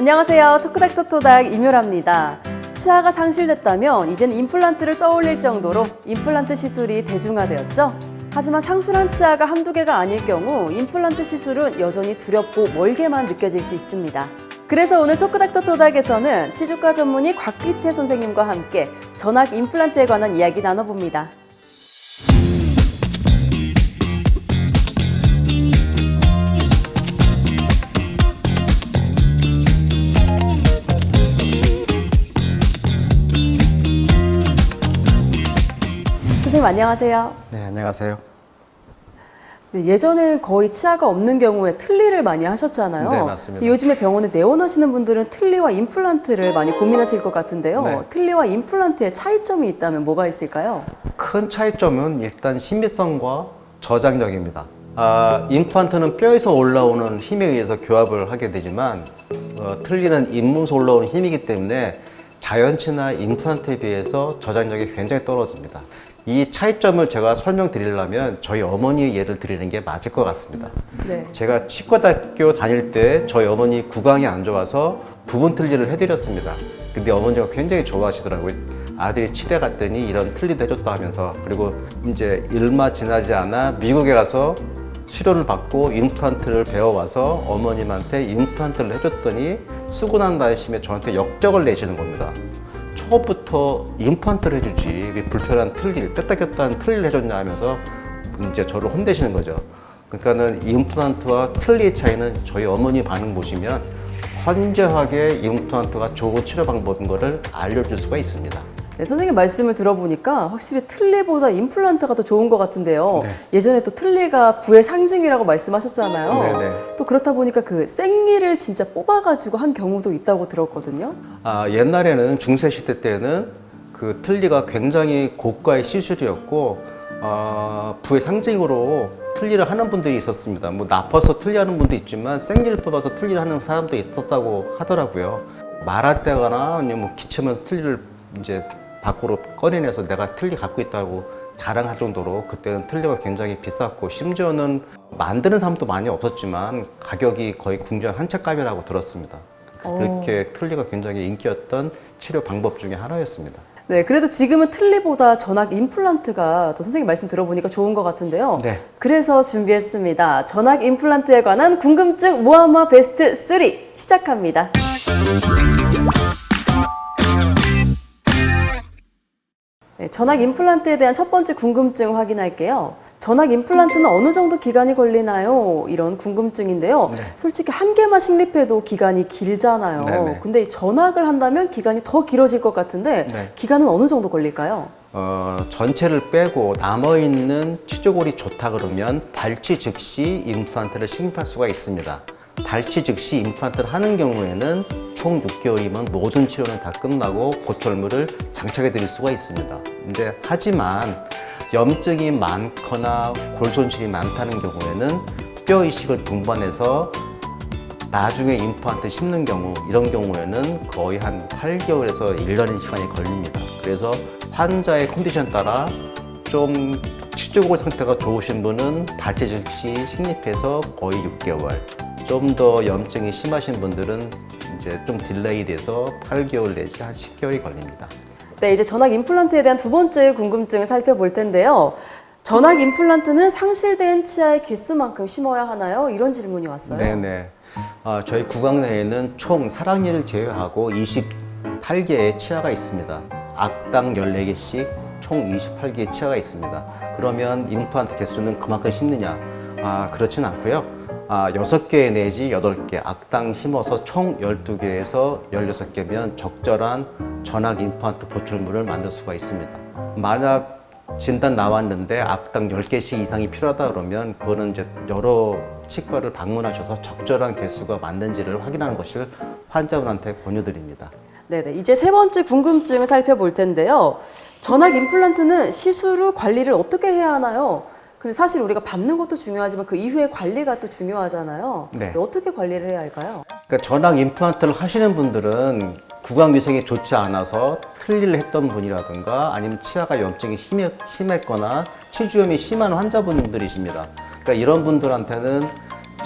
안녕하세요. 토크닥토토닥 임효라입니다. 치아가 상실됐다면 이제는 임플란트를 떠올릴 정도로 임플란트 시술이 대중화되었죠. 하지만 상실한 치아가 한두 개가 아닐 경우 임플란트 시술은 여전히 두렵고 멀게만 느껴질 수 있습니다. 그래서 오늘 토크닥토토닥에서는 치주과 전문의 곽기태 선생님과 함께 전악 임플란트에 관한 이야기 나눠봅니다. 선생님 안녕하세요. 네, 안녕하세요. 네, 예전엔 거의 치아가 없는 경우에 틀니를 많이 하셨잖아요. 네, 맞습니다. 요즘에 병원에 내원하시는 분들은 틀니와 임플란트를 많이 고민하실 것 같은데요. 네. 틀니와 임플란트의 차이점이 있다면 뭐가 있을까요? 큰 차이점은 일단 힘미성과 저장력입니다. 임플란트는 뼈에서 올라오는 힘에 의해서 교합을 하게 되지만 틀니는 잇몸에서 올라오는 힘이기 때문에 자연치나 임플란트에 비해서 저장력이 굉장히 떨어집니다. 이 차이점을 제가 설명드리려면 저희 어머니의 예를 드리는 게 맞을 것 같습니다. 네. 제가 치과학교 다닐 때 저희 어머니 구강이 안 좋아서 부분 틀니를 해드렸습니다. 근데 어머니가 굉장히 좋아하시더라고요. 아들이 치대 갔더니 이런 틀니도 해줬다 하면서. 그리고 이제 얼마 지나지 않아 미국에 가서 수료를 받고 임플란트를 배워와서 어머님한테 임플란트를 해줬더니 쓰고 난 다음에 저한테 역적을 내시는 겁니다. 처음부터 임플란트를 해주지 왜 불편한 틀니를 뺐다 꼈다 한 틀니를 해줬냐 하면서 이제 저를 혼내시는 거죠. 그러니까는 임플란트와 틀니의 차이는 저희 어머니 반응 보시면 현저하게 임플란트가 좋은 치료 방법인 것을 알려줄 수가 있습니다. 네, 선생님 말씀을 들어보니까 확실히 틀니보다 임플란트가 더 좋은 것 같은데요. 네. 예전에 또 틀니가 부의 상징이라고 말씀하셨잖아요. 네네. 또 그렇다 보니까 그 생니를 진짜 뽑아가지고 한 경우도 있다고 들었거든요. 옛날에는 중세 시대 때는 그 틀니가 굉장히 고가의 시술이었고 부의 상징으로 틀니를 하는 분들이 있었습니다. 뭐 나빠서 틀니 하는 분도 있지만 생니를 뽑아서 틀니를 하는 사람도 있었다고 하더라고요. 말할 때거나 아니면 뭐 기침하면서 틀니를 이제 밖으로 꺼내내서 내가 틀니 갖고 있다고 자랑할 정도로 그때는 틀니가 굉장히 비쌌고 심지어는 만드는 사람도 많이 없었지만 가격이 거의 궁전 한 채 값이라고 들었습니다. 그렇게 틀니가 굉장히 인기였던 치료 방법 중에 하나였습니다. 네, 그래도 지금은 틀니보다 전악 임플란트가 더 선생님 말씀 들어보니까 좋은 것 같은데요. 네. 그래서 준비했습니다. 전악 임플란트에 관한 궁금증 모아모아 베스트 3 시작합니다. 네, 전악 임플란트에 대한 첫 번째 궁금증 확인할게요. 전악 임플란트는 어느 정도 기간이 걸리나요? 이런 궁금증인데요. 네. 솔직히 한 개만 식립해도 기간이 길잖아요. 네네. 근데 전악을 한다면 기간이 더 길어질 것 같은데 네. 기간은 어느 정도 걸릴까요? 전체를 빼고 남아있는 치조골이 좋다 그러면 발치 즉시 임플란트를 식립할 수가 있습니다. 발치 즉시 임플란트를 하는 경우에는 총 6개월이면 모든 치료는 다 끝나고 고철물을 장착해 드릴 수가 있습니다. 근데 하지만 염증이 많거나 골 손실이 많다는 경우에는 뼈 이식을 동반해서 나중에 임플란트 심는 경우, 이런 경우에는 거의 한 8개월에서 1년의 시간이 걸립니다. 그래서 환자의 컨디션 따라 좀 치조골 상태가 좋으신 분은 발치 즉시 식립해서 거의 6개월, 좀 더 염증이 심하신 분들은 이제 좀 딜레이 돼서 8개월 내지 한 10개월이 걸립니다. 네, 이제 전악 임플란트에 대한 두 번째 궁금증을 살펴볼 텐데요. 전악 임플란트는 상실된 치아의 개수만큼 심어야 하나요? 이런 질문이 왔어요. 네네. 저희 구강 내에는 총 사랑니를 제외하고 28개의 치아가 있습니다. 악당 14개씩 총 28개의 치아가 있습니다. 그러면 임플란트 개수는 그만큼 심느냐? 그렇진 않고요. 6개 내지 8개, 악당 심어서 총 12개에서 16개면 적절한 전악 임플란트 보출물을 만들 수가 있습니다. 만약 진단 나왔는데 악당 10개씩 이상이 필요하다 그러면 그거는 이제 여러 치과를 방문하셔서 적절한 개수가 맞는지를 확인하는 것을 환자분한테 권유드립니다. 네네, 이제 세 번째 궁금증을 살펴볼 텐데요. 전악 임플란트는 시술 후 관리를 어떻게 해야 하나요? 근데 사실 우리가 받는 것도 중요하지만 그 이후의 관리가 또 중요하잖아요. 네. 어떻게 관리를 해야 할까요? 그러니까 전악 임플란트를 하시는 분들은 구강 위생이 좋지 않아서 틀니를 했던 분이라든가 아니면 치아가 염증이 심했거나 치주염이 심한 환자분들이십니다. 그러니까 이런 분들한테는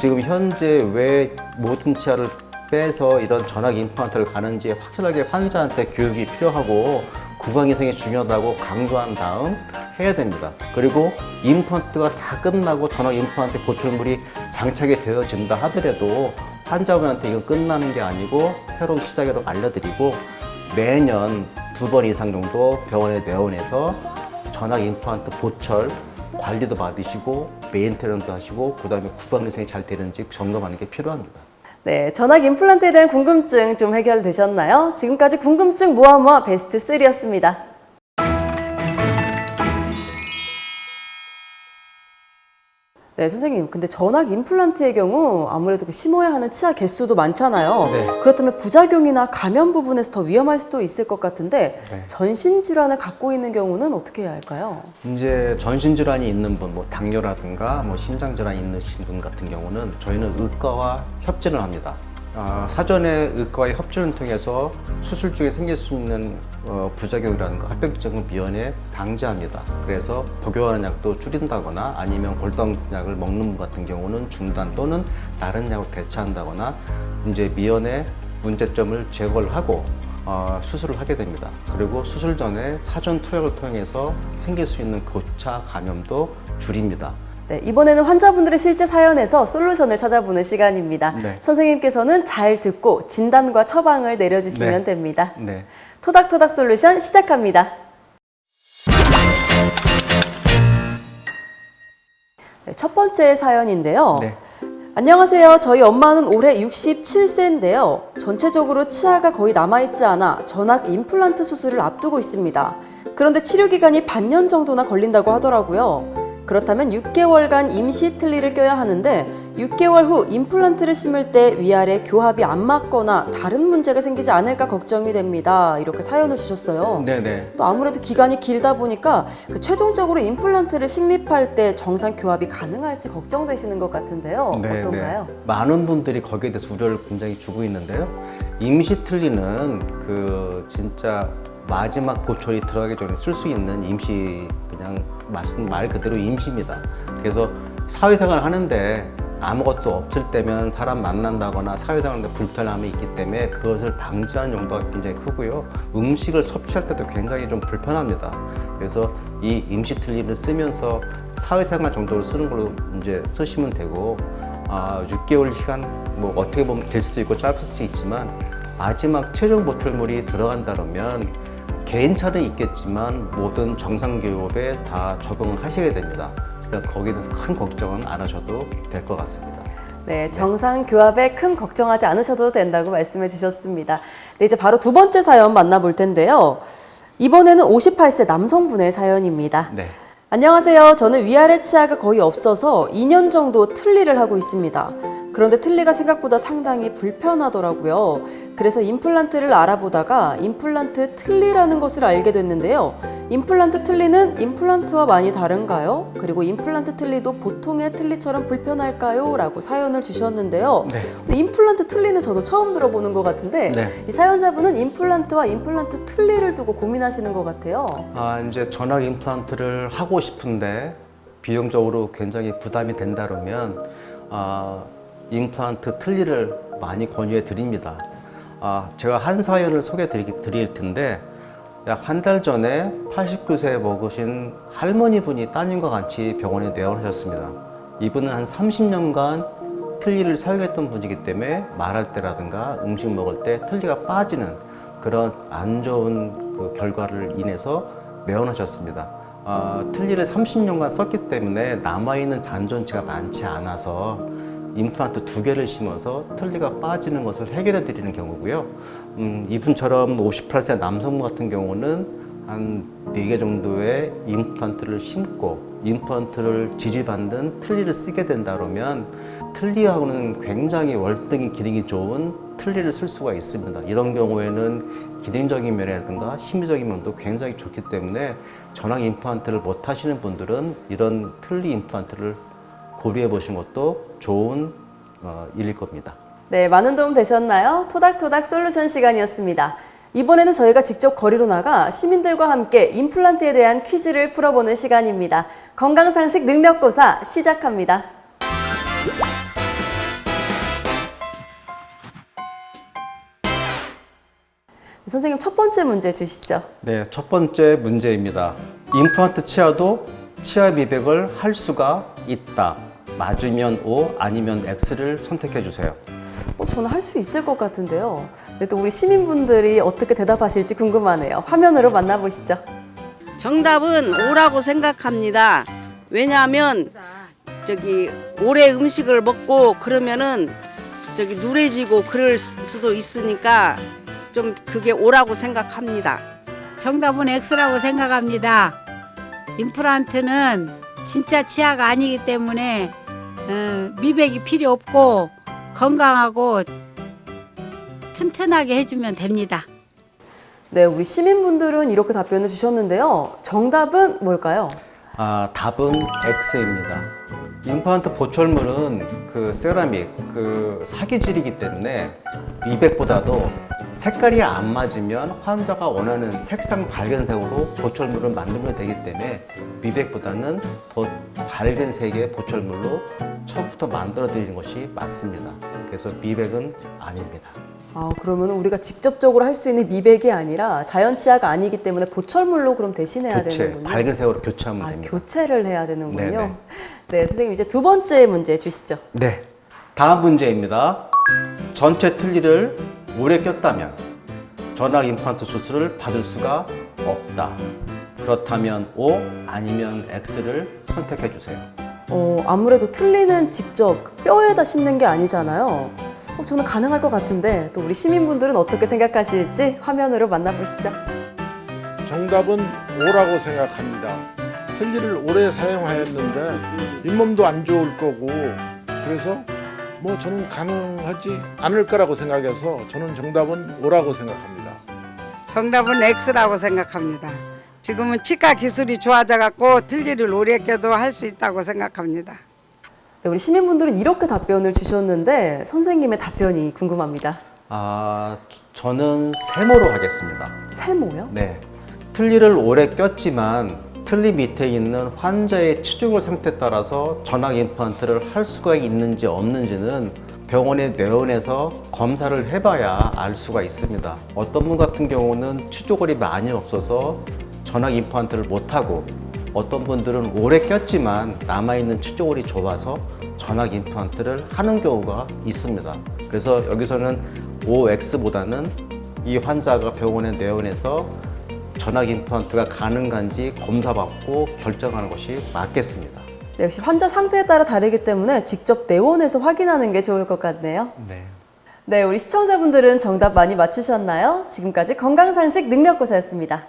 지금 현재 왜 모든 치아를 빼서 이런 전학 임플란트를 가는지 확실하게 환자한테 교육이 필요하고 구강위생이 중요하다고 강조한 다음 해야 됩니다. 그리고 임플란트가 다 끝나고 전학 임플란트 보철물이 장착이 되어진다 하더라도 환자분한테 이건 끝나는 게 아니고 새로운 시작이라고 알려드리고 매년 2번 이상 정도 병원에 내원해서 전학 임플란트 보철 관리도 받으시고 메인테넌도 하시고 그 다음에 구강위생이 잘 되는지 점검하는 게 필요합니다. 네, 전학 임플란트에 대한 궁금증 좀 해결되셨나요? 지금까지 궁금증 모아 베스트 3였습니다. 네, 선생님. 근데 전학 임플란트의 경우 아무래도 심어야 하는 치아 개수도 많잖아요. 네. 그렇다면 부작용이나 감염 부분에서 더 위험할 수도 있을 것 같은데 네. 전신 질환을 갖고 있는 경우는 어떻게 해야 할까요? 이제 전신 질환이 있는 분, 뭐 당뇨라든가 뭐 심장 질환이 있으신 분 같은 경우는 저희는 의과와 협진을 합니다. 사전에 의과의 협진을 통해서 수술 중에 생길 수 있는 부작용이라든가 합병증을 미연에 방지합니다. 그래서 복용하는 약도 줄인다거나 아니면 골다공약을 먹는 분 같은 경우는 중단 또는 다른 약으로 대체한다거나 이제 미연에 문제점을 제거를 하고 수술을 하게 됩니다. 그리고 수술 전에 사전 투약을 통해서 생길 수 있는 교차 감염도 줄입니다. 네, 이번에는 환자분들의 실제 사연에서 솔루션을 찾아보는 시간입니다. 네. 선생님께서는 잘 듣고 진단과 처방을 내려주시면 네. 됩니다. 네. 토닥토닥 솔루션 시작합니다. 네, 첫 번째 사연인데요. 네. 안녕하세요. 저희 엄마는 올해 67세인데요. 전체적으로 치아가 거의 남아있지 않아 전학 임플란트 수술을 앞두고 있습니다. 그런데 치료 기간이 반년 정도나 걸린다고 하더라고요. 그렇다면 6개월간 임시 틀니를 껴야 하는데 6개월 후 임플란트를 심을 때 위아래 교합이 안 맞거나 다른 문제가 생기지 않을까 걱정이 됩니다. 이렇게 사연을 주셨어요. 네네. 또 아무래도 기간이 길다 보니까 최종적으로 임플란트를 식립할 때 정상 교합이 가능할지 걱정되시는 것 같은데요. 어떤가요? 많은 분들이 거기에 대해서 우려를 굉장히 주고 있는데요. 임시 틀니는 그 진짜 마지막 보철이 들어가기 전에 쓸 수 있는 임시, 그냥 말 그대로 임시입니다. 그래서 사회생활 하는데 아무것도 없을 때면 사람 만난다거나 사회생활하는데 불편함이 있기 때문에 그것을 방지하는 용도가 굉장히 크고요. 음식을 섭취할 때도 굉장히 좀 불편합니다. 그래서 이 임시 틀니를 쓰면서 사회생활 정도로 쓰는 걸로 이제 쓰시면 되고, 6개월 시간 뭐 어떻게 보면 길 수도 있고 짧을 수도 있지만 마지막 최종 보철물이 들어간다면 개인차는 있겠지만 모든 정상교합에 다 적응을 하시게 됩니다. 그러니까 거기에 대해서 큰 걱정은 안 하셔도 될 것 같습니다. 네, 정상 교합에 큰 걱정하지 않으셔도 된다고 말씀해 주셨습니다. 네, 이제 바로 두 번째 사연 만나볼 텐데요. 이번에는 58세 남성분의 사연입니다. 네. 안녕하세요. 저는 위아래 치아가 거의 없어서 2년 정도 틀니를 하고 있습니다. 그런데 틀니가 생각보다 상당히 불편하더라고요. 그래서 임플란트를 알아보다가 임플란트 틀니라는 것을 알게 됐는데요. 임플란트 틀니는 임플란트와 많이 다른가요? 그리고 임플란트 틀니도 보통의 틀니처럼 불편할까요? 라고 사연을 주셨는데요. 네. 근데 임플란트 틀니는 저도 처음 들어보는 것 같은데 네. 이 사연자분은 임플란트와 임플란트 틀니를 두고 고민하시는 것 같아요. 이제 전학 임플란트를 하고 싶은데 비용적으로 굉장히 부담이 된다 그러면 임플란트 틀니를 많이 권유해 드립니다. 제가 한 사연을 소개해 드릴 텐데 약 한 달 전에 89세 먹으신 할머니 분이 따님과 같이 병원에 내원하셨습니다. 이분은 한 30년간 틀니를 사용했던 분이기 때문에 말할 때라든가 음식 먹을 때 틀니가 빠지는 그런 안 좋은 그 결과를 인해서 내원하셨습니다. 틀니를 30년간 썼기 때문에 남아있는 잔존치가 많지 않아서 임플란트 2개를 심어서 틀니가 빠지는 것을 해결해 드리는 경우고요. 이분처럼 58세 남성분 같은 경우는 한 4개 정도의 임플란트를 심고 임플란트를 지지받는 틀니를 쓰게 된다 그러면 틀니하고는 굉장히 월등히 기능이 좋은 틀니를 쓸 수가 있습니다. 이런 경우에는 기능적인 면이라든가 심리적인 면도 굉장히 좋기 때문에 전학 임플란트를 못 하시는 분들은 이런 틀니 임플란트를 고려해 보신 것도 좋은 일일 겁니다. 네, 많은 도움 되셨나요? 토닥토닥 솔루션 시간이었습니다. 이번에는 저희가 직접 거리로 나가 시민들과 함께 임플란트에 대한 퀴즈를 풀어보는 시간입니다. 건강상식 능력고사 시작합니다. 선생님 첫 번째 문제 주시죠. 네, 첫 번째 문제입니다. 임플란트 치아도 치아 미백을 할 수가 있다. 맞으면 O, 아니면 X를 선택해 주세요. 저는 할 수 있을 것 같은데요. 근데 또 우리 시민분들이 어떻게 대답하실지 궁금하네요. 화면으로 만나보시죠. 정답은 O라고 생각합니다. 왜냐하면 오래 음식을 먹고 그러면은 누래지고 그럴 수도 있으니까 좀 그게 O라고 생각합니다. 정답은 X라고 생각합니다. 임플란트는 진짜 치아가 아니기 때문에 미백이 필요 없고 건강하고 튼튼하게 해주면 됩니다. 네, 우리 시민분들은 이렇게 답변을 주셨는데요. 정답은 뭘까요? 답은 X입니다. 임플란트 보철물은 그 세라믹, 그 사기질이기 때문에 미백보다도 색깔이 안 맞으면 환자가 원하는 색상 밝은색으로 보철물을 만들면 되기 때문에 미백보다는 더 밝은 색의 보철물로 처음부터 만들어 드리는 것이 맞습니다. 그래서 미백은 아닙니다. 그러면 우리가 직접적으로 할 수 있는 미백이 아니라 자연 치아가 아니기 때문에 보철물로 그럼 대신해야 되는군요. 밝은 색으로 교체하면 됩니다. 교체를 해야 되는군요. 네네. 네, 선생님 이제 두 번째 문제 주시죠. 네, 다음 문제입니다. 전체 틀니를 오래 꼈다면 전악 임플란트 수술을 받을 수가 없다. 그렇다면 O, 아니면 X를 선택해 주세요. 아무래도 틀니는 직접 뼈에다 심는 게 아니잖아요. 저는 가능할 것 같은데 또 우리 시민분들은 어떻게 생각하실지 화면으로 만나보시죠. 정답은 O라고 생각합니다. 틀니를 오래 사용하였는데 잇몸도 안 좋을 거고 그래서 저는 가능하지 않을 거라고 생각해서 저는 정답은 O라고 생각합니다. 정답은 X라고 생각합니다. 지금은 치과 기술이 좋아져갖고 틀니를 오래 껴도 할 수 있다고 생각합니다. 네, 우리 시민분들은 이렇게 답변을 주셨는데 선생님의 답변이 궁금합니다. 저는 세모로 하겠습니다. 세모요? 네, 틀니를 오래 꼈지만 틀니 밑에 있는 환자의 치주골 상태에 따라서 전악 임플란트를 할 수가 있는지 없는지는 병원의 뇌원에서 검사를 해봐야 알 수가 있습니다. 어떤 분 같은 경우는 치주골이 많이 없어서 전악 임플란트를 못하고 어떤 분들은 오래 꼈지만 남아있는 치주골이 좋아서 전악 임플란트를 하는 경우가 있습니다. 그래서 여기서는 OX보다는 이 환자가 병원의 뇌원에서 전악 임플란트가 가능한지 검사받고 결정하는 것이 맞겠습니다. 네, 역시 환자 상태에 따라 다르기 때문에 직접 내원에서 확인하는 게 좋을 것 같네요. 네. 네, 우리 시청자분들은 정답 많이 맞추셨나요? 지금까지 건강상식 능력고사였습니다.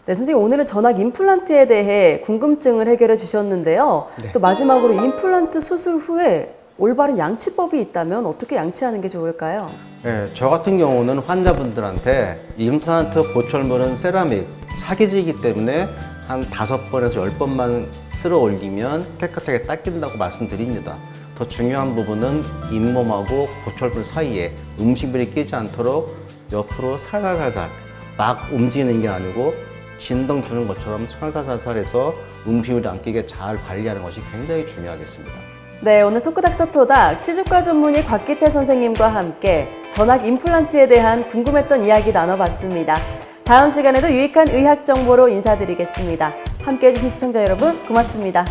네, 선생님 오늘은 전악 임플란트에 대해 궁금증을 해결해 주셨는데요. 네. 또 마지막으로 임플란트 수술 후에 올바른 양치법이 있다면 어떻게 양치하는 게 좋을까요? 네, 저 같은 경우는 환자분들한테 임플란트 보철물은 세라믹, 사기지이기 때문에 한 5번에서 10번만 쓸어 올리면 깨끗하게 닦인다고 말씀드립니다. 더 중요한 부분은 잇몸하고 보철물 사이에 음식물이 끼지 않도록 옆으로 살살살살 막 움직이는 게 아니고 진동 주는 것처럼 살살살살해서 음식물이 안 끼게 잘 관리하는 것이 굉장히 중요하겠습니다. 네, 오늘 토크닥터 토닥 치주과 전문의 곽기태 선생님과 함께 전악 임플란트에 대한 궁금했던 이야기 나눠봤습니다. 다음 시간에도 유익한 의학 정보로 인사드리겠습니다. 함께해 주신 시청자 여러분 고맙습니다.